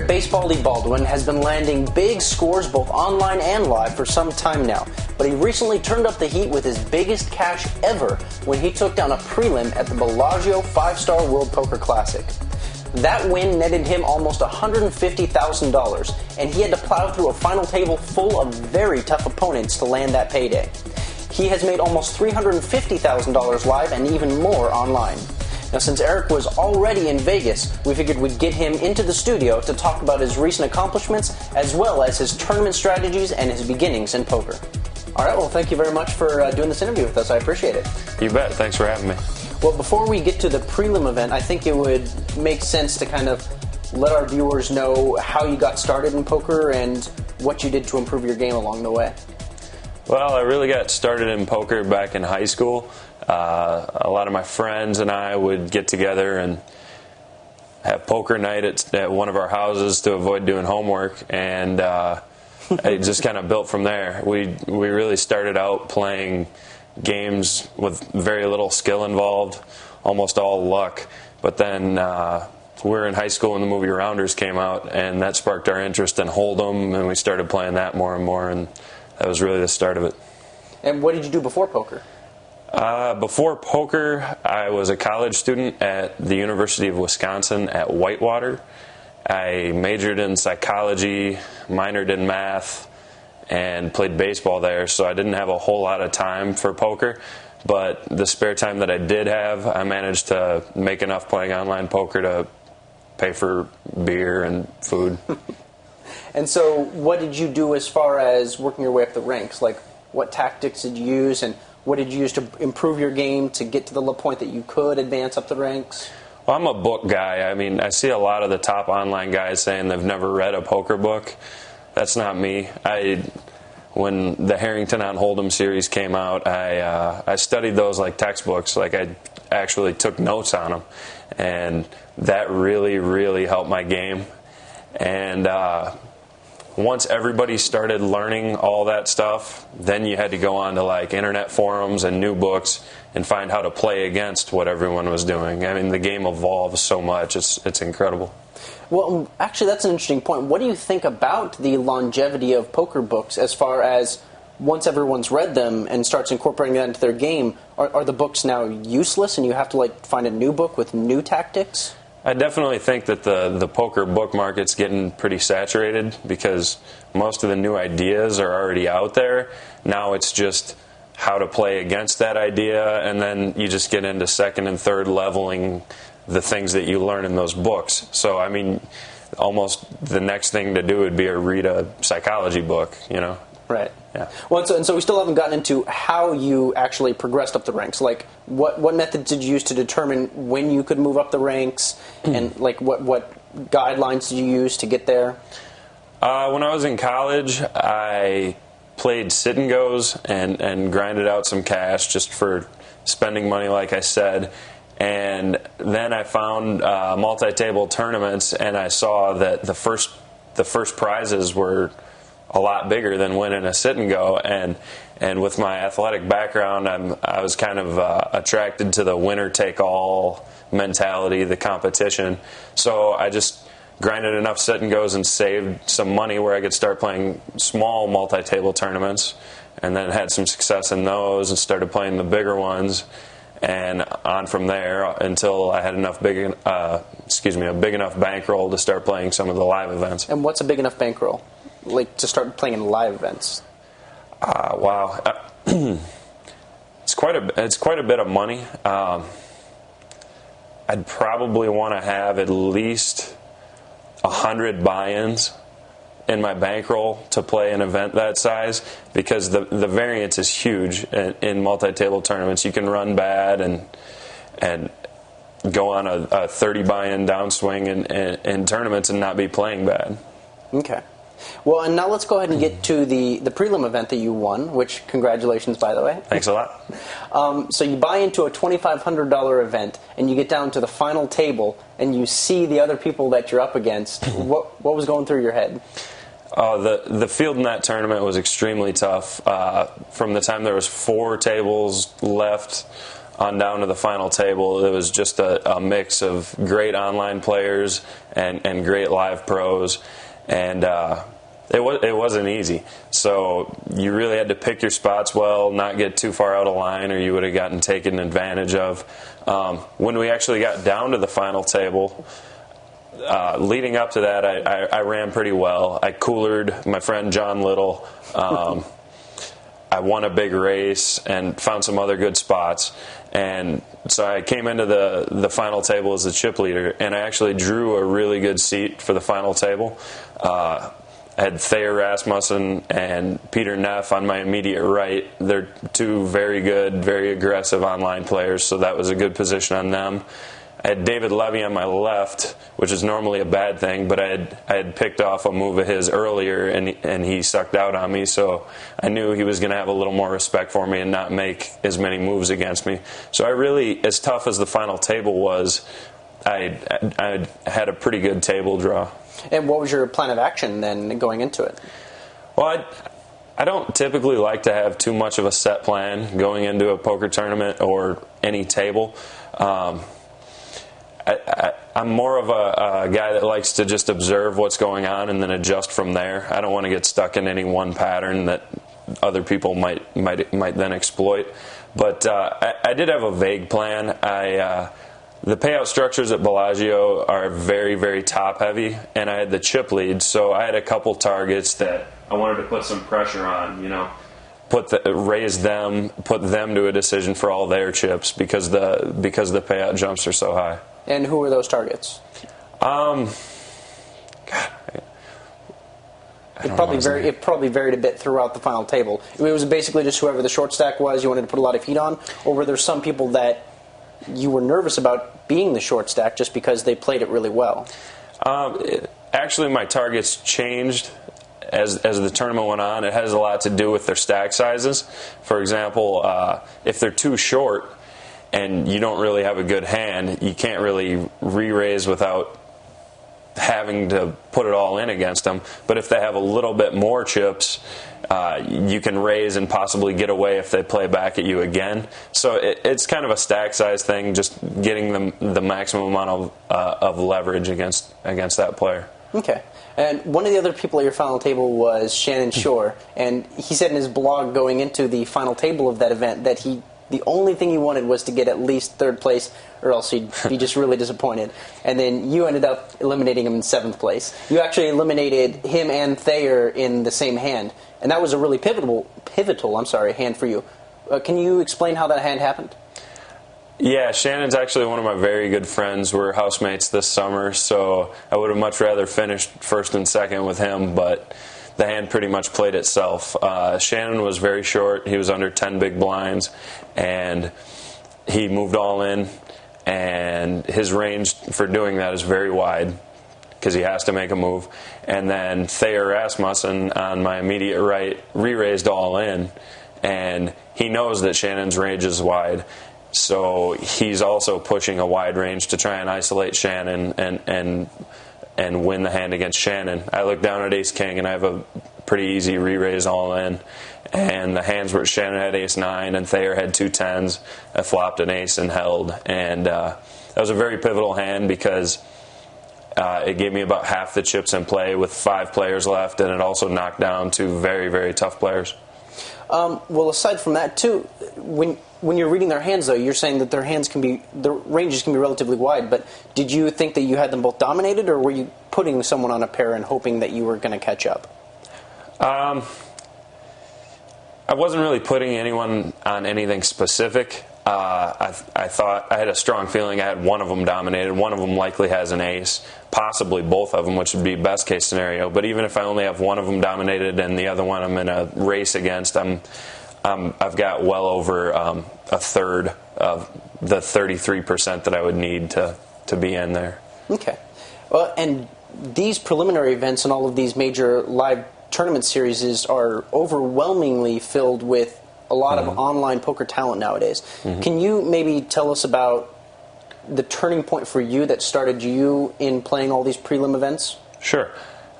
Eric Basebaldy Baldwin has been landing big scores both online and live for some time now, but he recently turned up the heat with his biggest cash ever when he took down a prelim at the Bellagio 5-Star World Poker Classic. That win netted him almost $150,000, and he had to plow through a final table full of very tough opponents to land that payday. He has made almost $350,000 live and even more online. Now, since Eric was already in Vegas, we figured we'd get him into the studio to talk about his recent accomplishments, as well as his tournament strategies and his beginnings in poker. All right, well, thank you very much for doing this interview with us. I appreciate it. You bet. Thanks for having me. Well, before we get to the prelim event, I think it would make sense to kind of let our viewers know how you got started in poker and what you did to improve your game along the way. Well, I really got started in poker back in high school. A lot of my friends and I would get together and have poker night at one of our houses to avoid doing homework, and it just kind of built from there. We really started out playing games with very little skill involved, almost all luck. But then we were in high school when the movie Rounders came out, and that sparked our interest in Hold'em, and we started playing that more and more, and that was really the start of it. And what did you do before poker? Before poker, I was a college student at the University of Wisconsin at Whitewater. I majored in psychology, minored in math, and played baseball there, so I didn't have a whole lot of time for poker. But the spare time that I did have, I managed to make enough playing online poker to pay for beer and food. And so what did you do as far as working your way up the ranks? Like, what tactics did you use, and what did you use to improve your game to get to the point that you could advance up the ranks? Well, I'm a book guy. I mean, I see a lot of the top online guys saying they've never read a poker book. That's not me. When the Harrington on Hold'em series came out, I studied those like textbooks. Like, I actually took notes on them, and that really, really helped my game. And once everybody started learning all that stuff, then you had to go on to like internet forums and new books and find how to play against what everyone was doing. I mean, the game evolves so much. It's incredible. Well, actually, that's an interesting point. What do you think about the longevity of poker books as far as once everyone's read them and starts incorporating that into their game, are the books now useless and you have to like find a new book with new tactics? I definitely think that the poker book market's getting pretty saturated because most of the new ideas are already out there. Now it's just how to play against that idea, and then you just get into second and third leveling the things that you learn in those books. So, I mean, almost the next thing to do would be read a psychology book, you know? Right. Yeah. Well, and so we still haven't gotten into how you actually progressed up the ranks. Like, what methods did you use to determine when you could move up the ranks, and like what guidelines did you use to get there? When I was in college, I played sit and goes and grinded out some cash just for spending money, like I said. And then I found multi-table tournaments, and I saw that the first prizes were a lot bigger than winning a sit and go, and with my athletic background, I was kind of attracted to the winner take all mentality, the competition. So I just grinded enough sit and goes and saved some money where I could start playing small multi-table tournaments, and then had some success in those and started playing the bigger ones, and on from there until I had a big enough bankroll to start playing some of the live events. And what's a big enough bankroll? Like, to start playing in live events? Wow, it's quite a bit of money. I'd probably want to have at least 100 buy-ins in my bankroll to play an event that size, because the variance is huge in multi-table tournaments. You can run bad and go on a 30 buy-in downswing in tournaments and not be playing bad. Okay. Well, and now let's go ahead and get to the prelim event that you won, which, congratulations, by the way. Thanks a lot. So you buy into a $2,500 event, and you get down to the final table, and you see the other people that you're up against. What was going through your head? The field in that tournament was extremely tough. From the time there was 4 tables left on down to the final table, it was just a mix of great online players and great live pros, and it wasn't easy. So you really had to pick your spots well, not get too far out of line, or you would have gotten taken advantage of. When we actually got down to the final table, leading up to that, I ran pretty well. I coolered my friend John Little. I won a big race and found some other good spots. And so I came into the final table as the chip leader, and I actually drew a really good seat for the final table. I had Thayer Rasmussen and Peter Neff on my immediate right. They're 2 very good, very aggressive online players, so that was a good position on them. I had David Levy on my left, which is normally a bad thing, but I had picked off a move of his earlier, and he sucked out on me, so I knew he was going to have a little more respect for me and not make as many moves against me. So I really, as tough as the final table was, I had a pretty good table draw. And what was your plan of action then going into it? Well, I don't typically like to have too much of a set plan going into a poker tournament or any table. I'm more of a guy that likes to just observe what's going on and then adjust from there. I don't want to get stuck in any one pattern that other people might then exploit. But I did have a vague plan. The payout structures at Bellagio are very, very top heavy, and I had the chip lead, so I had a couple targets that I wanted to put some pressure on, raise them, put them to a decision for all their chips because the payout jumps are so high. And who were those targets? It probably varied a bit throughout the final table. It was basically just whoever the short stack was you wanted to put a lot of heat on, or were there some people that you were nervous about being the short stack just because they played it really well? Actually, my targets changed as the tournament went on. It has a lot to do with their stack sizes. For example, if they're too short and you don't really have a good hand, you can't really re-raise without having to put it all in against them. But if they have a little bit more chips, you can raise and possibly get away if they play back at you again. So it's kind of a stack size thing, just getting them the maximum amount of leverage against that player. Okay. And one of the other people at your final table was Shannon Shore, and he said in his blog going into the final table of that event that the only thing he wanted was to get at least 3rd place, or else he'd be just really disappointed. And then you ended up eliminating him in 7th place. You actually eliminated him and Thayer in the same hand, and that was a really pivotal hand for you. Can you explain how that hand happened? Yeah, Shannon's actually one of my very good friends. We're housemates this summer, so I would have much rather finished 1st and 2nd with him, but the hand pretty much played itself. Shannon was very short. He was under 10 big blinds, and he moved all in, and his range for doing that is very wide because he has to make a move. And then Thayer Rasmussen on my immediate right re-raised all in, and he knows that Shannon's range is wide. So he's also pushing a wide range to try and isolate Shannon and win the hand against Shannon. I look down at ace-king, and I have a pretty easy re-raise all in. And the hands where Shannon had ace-9 and Thayer had 2 10s. I flopped an ace and held. And that was a very pivotal hand because it gave me about half the chips in play with 5 players left, and it also knocked down 2 very, very tough players. Well, aside from that, too, when you're reading their hands, though, you're saying that their ranges can be relatively wide, but did you think that you had them both dominated, or were you putting someone on a pair and hoping that you were going to catch up? I wasn't really putting anyone on anything specific. I thought I had a strong feeling I had one of them dominated. One of them likely has an ace, possibly both of them, which would be best case scenario. But even if I only have one of them dominated and the other one I'm in a race against, I've got well over a third of the 33% that I would need to be in there. Okay. Well, and these preliminary events and all of these major live tournament series are overwhelmingly filled with a lot of online poker talent nowadays. Can you maybe tell us about the turning point for you that started you in playing all these prelim events? Sure.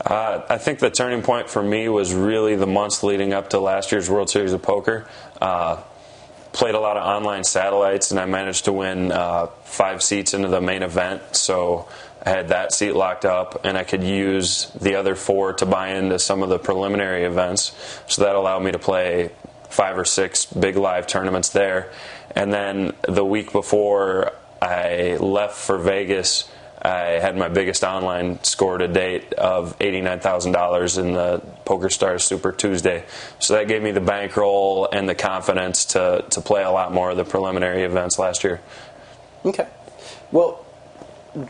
I think the turning point for me was really the months leading up to last year's World Series of Poker. Played a lot of online satellites, and I managed to win 5 seats into the main event. So I had that seat locked up, and I could use the other 4 to buy into some of the preliminary events. So that allowed me to play 5 or 6 big live tournaments there. And then the week before I left for Vegas, I had my biggest online score to date of $89,000 in the PokerStars Super Tuesday. So that gave me the bankroll and the confidence to play a lot more of the preliminary events last year. Okay. Well,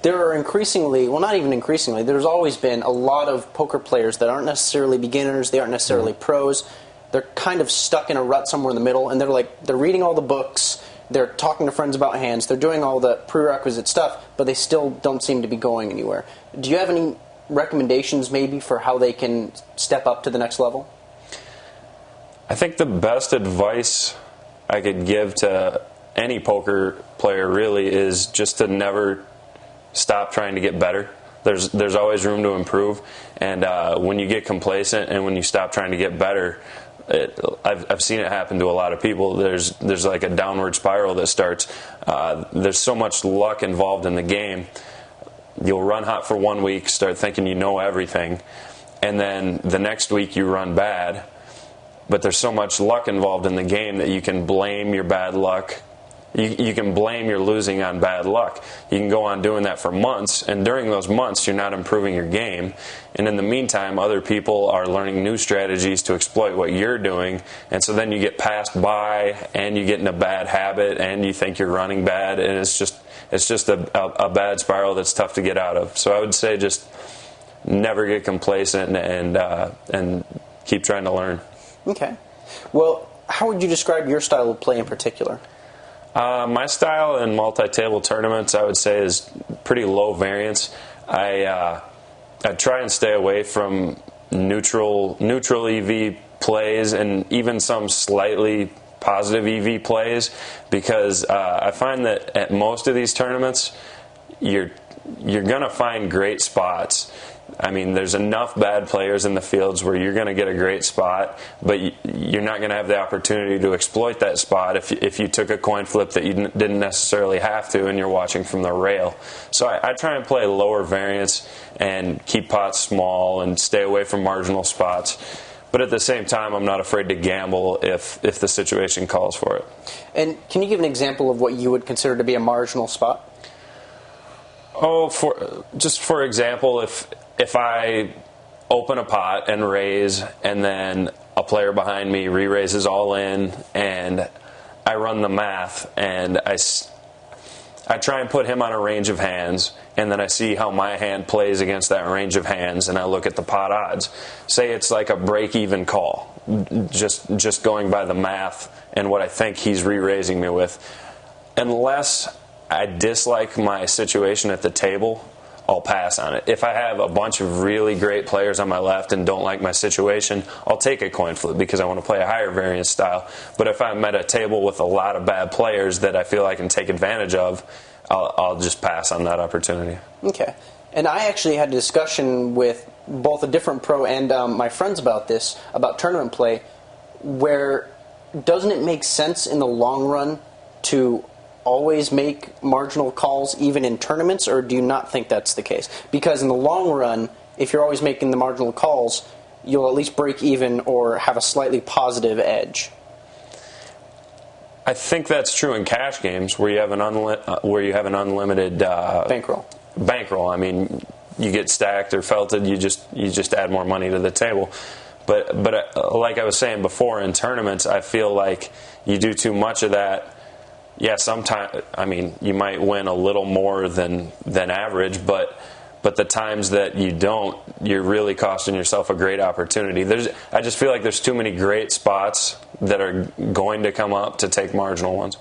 there are increasingly, well, not even increasingly, there's always been a lot of poker players that aren't necessarily beginners, they aren't necessarily pros. They're kind of stuck in a rut somewhere in the middle, and they're reading all the books, they're talking to friends about hands, they're doing all the prerequisite stuff, but they still don't seem to be going anywhere. Do you have any recommendations maybe for how they can step up to the next level? I think the best advice I could give to any poker player really is just to never stop trying to get better. There's always room to improve, and when you get complacent and when you stop trying to get better, I've seen it happen to a lot of people. There's like a downward spiral that starts. There's so much luck involved in the game. You'll run hot for 1 week, start thinking you know everything, and then the next week you run bad. But there's so much luck involved in the game that you can blame your bad luck. You can blame your losing on bad luck. You can go on doing that for months, and during those months you're not improving your game. And in the meantime, other people are learning new strategies to exploit what you're doing, and so then you get passed by, and you get in a bad habit, and you think you're running bad, and it's just a bad spiral that's tough to get out of. So I would say just never get complacent and keep trying to learn. Okay. Well, how would you describe your style of play in particular? My style in multi-table tournaments, I would say, is pretty low variance. I try and stay away from neutral EV plays and even some slightly positive EV plays, because I find that at most of these tournaments, you're going to find great spots. I mean, there's enough bad players in the fields where you're going to get a great spot, but you're not going to have the opportunity to exploit that spot if you took a coin flip that you didn't necessarily have to and you're watching from the rail. So I try and play lower variance and keep pots small and stay away from marginal spots. But at the same time, I'm not afraid to gamble if the situation calls for it. And can you give an example of what you would consider to be a marginal spot? Oh, for example, if I open a pot and raise, and then a player behind me re-raises all in, and I run the math, and I try and put him on a range of hands, and then I see how my hand plays against that range of hands, and I look at the pot odds. Say it's like a break-even call, just going by the math and what I think he's re-raising me with. Unless I dislike my situation at the table, I'll pass on it. If I have a bunch of really great players on my left and don't like my situation, I'll take a coin flip because I want to play a higher variance style. But if I'm at a table with a lot of bad players that I feel I can take advantage of, I'll just pass on that opportunity. Okay. And I actually had a discussion with both a different pro and my friends about this, about tournament play, where doesn't it make sense in the long run to always make marginal calls even in tournaments, or do you not think that's the case? Because in the long run, if you're always making the marginal calls, you'll at least break even or have a slightly positive edge. I think that's true in cash games where you have an unlimited bankroll. Bankroll. I mean, you get stacked or felted, you just add more money to the table. But like I was saying before, in tournaments, I feel like you do too much of that. Yeah, sometimes, I mean, you might win a little more than average, but the times that you don't, you're really costing yourself a great opportunity. I just feel like there's too many great spots that are going to come up to take marginal ones.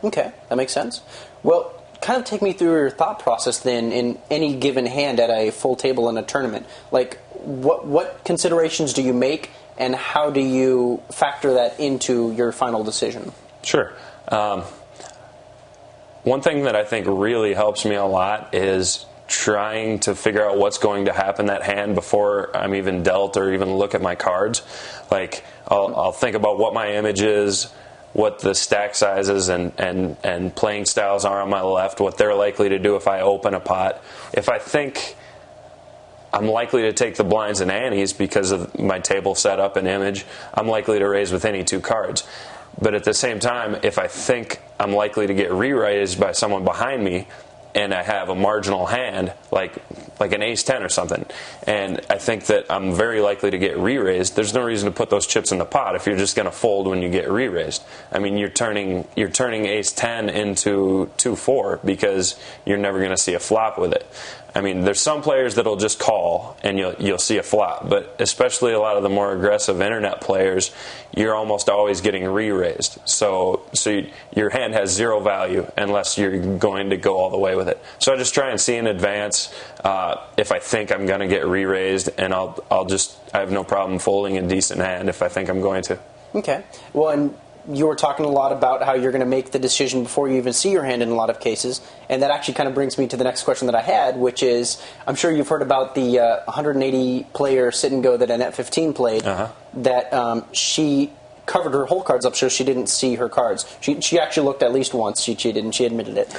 Okay, that makes sense. Well, kind of take me through your thought process then in any given hand at a full table in a tournament. Like, what considerations do you make, and how do you factor that into your final decision? Sure. One thing that I think really helps me a lot is trying to figure out what's going to happen that hand before I'm even dealt or even look at my cards. Like, I'll think about what my image is, what the stack sizes and playing styles are on my left, what they're likely to do if I open a pot. If I think I'm likely to take the blinds and antes because of my table setup and image, I'm likely to raise with any two cards. But at the same time, if I think I'm likely to get re-raised by someone behind me, and I have a marginal hand, like an ace-10 or something, and I think that I'm very likely to get re-raised, there's no reason to put those chips in the pot if you're just going to fold when you get re-raised. I mean, you're turning ace-10 into 2-4 because you're never going to see a flop with it. I mean, there's some players that'll just call and you'll see a flop, but especially a lot of the more aggressive internet players, you're almost always getting re-raised. So your hand has zero value unless you're going to go all the way with it. So I just try and see in advance if I think I'm going to get re-raised, and I have no problem folding a decent hand if I think I'm going to. Okay. Well, and you were talking a lot about how you're going to make the decision before you even see your hand in a lot of cases, and that actually kind of brings me to the next question that I had, which is, I'm sure you've heard about the 180-player sit-and-go that Annette 15 played, that she covered her whole cards up so she didn't see her cards. She actually looked at least once. She cheated, and she admitted it.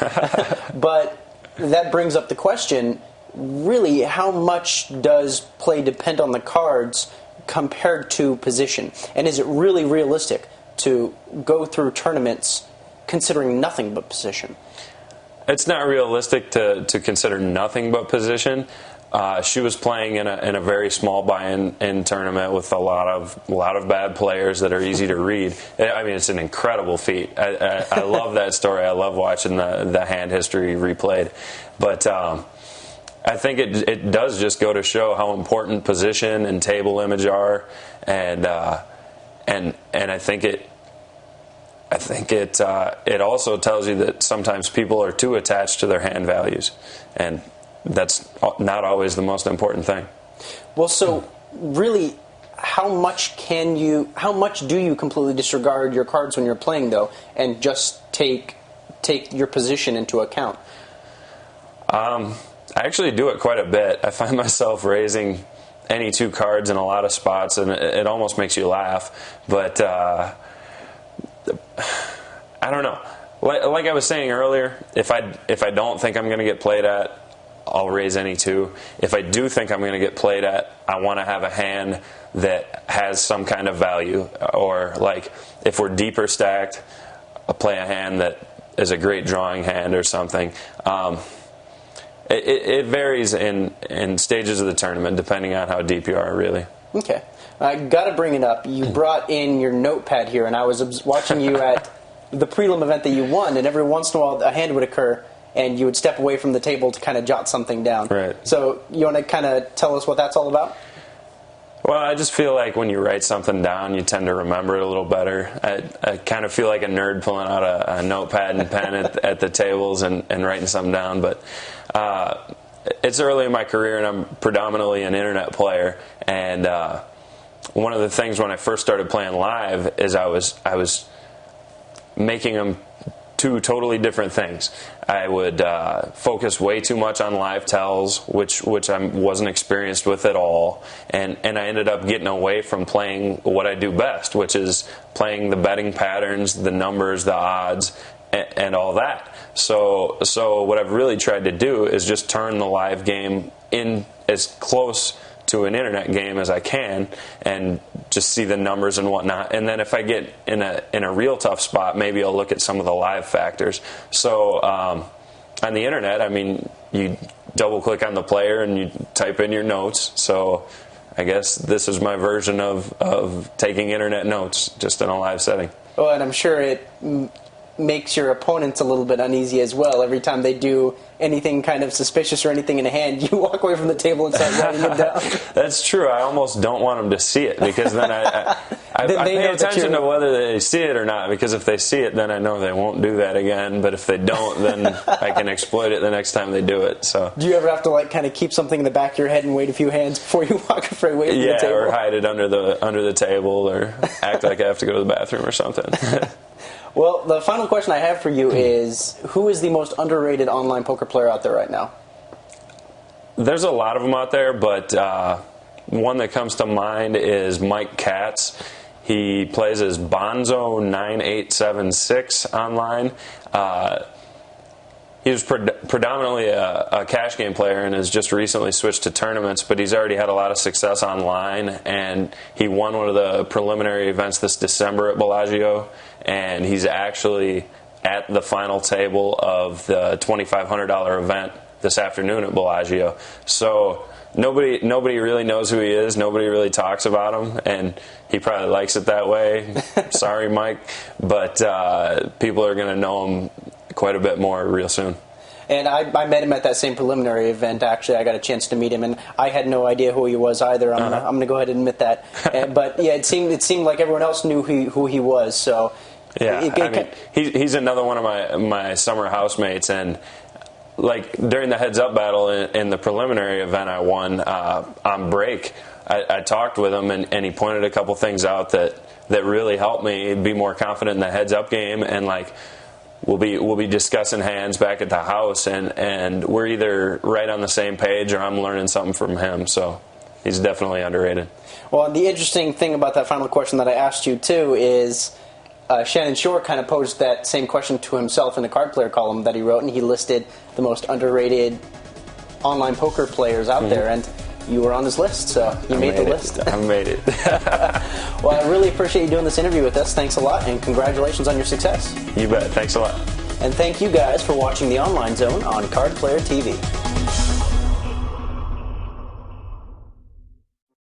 But that brings up the question, really, how much does play depend on the cards compared to position? And is it really realistic to go through tournaments considering nothing but position? It's not realistic to consider nothing but position. She was playing in a very small buy-in tournament with a lot of bad players that are easy to read. I mean, it's an incredible feat. I love that story. I love watching the hand history replayed. But I think it does just go to show how important position and table image are, and I think it also tells you that sometimes people are too attached to their hand values, and that's not always the most important thing. Well, so really, how much do you completely disregard your cards when you're playing, though, and just take your position into account? I actually do it quite a bit. I find myself raising any two cards in a lot of spots, and it almost makes you laugh. But I don't know. Like I was saying earlier, if I don't think I'm going to get played at, I'll raise any two. If I do think I'm going to get played at, I want to have a hand that has some kind of value. Or, like, if we're deeper stacked, I'll play a hand that is a great drawing hand or something. It varies in stages of the tournament, depending on how deep you are, really. Okay. I got to bring it up. You brought in your notepad here, and I was watching you at the prelim event that you won, and every once in a while a hand would occur, and you would step away from the table to kind of jot something down. Right. So you want to kind of tell us what that's all about? Well, I just feel like when you write something down, you tend to remember it a little better. I kind of feel like a nerd pulling out a notepad and pen at the tables and writing something down. But it's early in my career, and I'm predominantly an internet player. And one of the things when I first started playing live is I was making them two totally different things. I would focus way too much on live tells, which I wasn't experienced with at all, and I ended up getting away from playing what I do best, which is playing the betting patterns, the numbers, the odds, and all that. So what I've really tried to do is just turn the live game in as close to an internet game as I can, and just see the numbers and whatnot. And then if I get in a real tough spot, maybe I'll look at some of the live factors. So on the internet, I mean, you double click on the player and you type in your notes. So I guess this is my version of taking internet notes, just in a live setting. Well, and I'm sure it makes your opponents a little bit uneasy as well. Every time they do anything kind of suspicious or anything in a hand, you walk away from the table and start writing it down. That's true. I almost don't want them to see it, because then I pay attention to whether they see it or not, because if they see it, then I know they won't do that again. But if they don't, then I can exploit it the next time they do it. So, do you ever have to like kind of keep something in the back of your head and wait a few hands before you walk away from the table? Yeah, or hide it under the table, or act like I have to go to the bathroom or something. Well, the final question I have for you is, who is the most underrated online poker player out there right now? there's a lot of them out there, but one that comes to mind is Mike Katz. He plays as Bonzo9876 online. He was predominantly a cash game player and has just recently switched to tournaments, but he's already had a lot of success online, and he won one of the preliminary events this December at Bellagio, and he's actually at the final table of the $2,500 event this afternoon at Bellagio. So nobody really knows who he is. Nobody really talks about him, and he probably likes it that way. Sorry, Mike, but people are going to know him quite a bit more real soon. And I met him at that same preliminary event. Actually, I got a chance to meet him, and I had no idea who he was either. I'm gonna go ahead and admit that. But yeah, it seemed like everyone else knew who he was. So yeah, he's another one of my summer housemates, and like during the heads up battle in the preliminary event I won on break, I talked with him, and he pointed a couple things out that really helped me be more confident in the heads up game, and like. We'll be discussing hands back at the house, and we're either right on the same page or I'm learning something from him. So he's definitely underrated. Well, the interesting thing about that final question that I asked you too is Shannon Shore kind of posed that same question to himself in the card player column that he wrote, and he listed the most underrated online poker players out there, and you were on his list, so you made the list. I made it. Well, I really appreciate you doing this interview with us. Thanks a lot, and congratulations on your success. You bet. Thanks a lot. And thank you guys for watching the Online Zone on Card Player TV.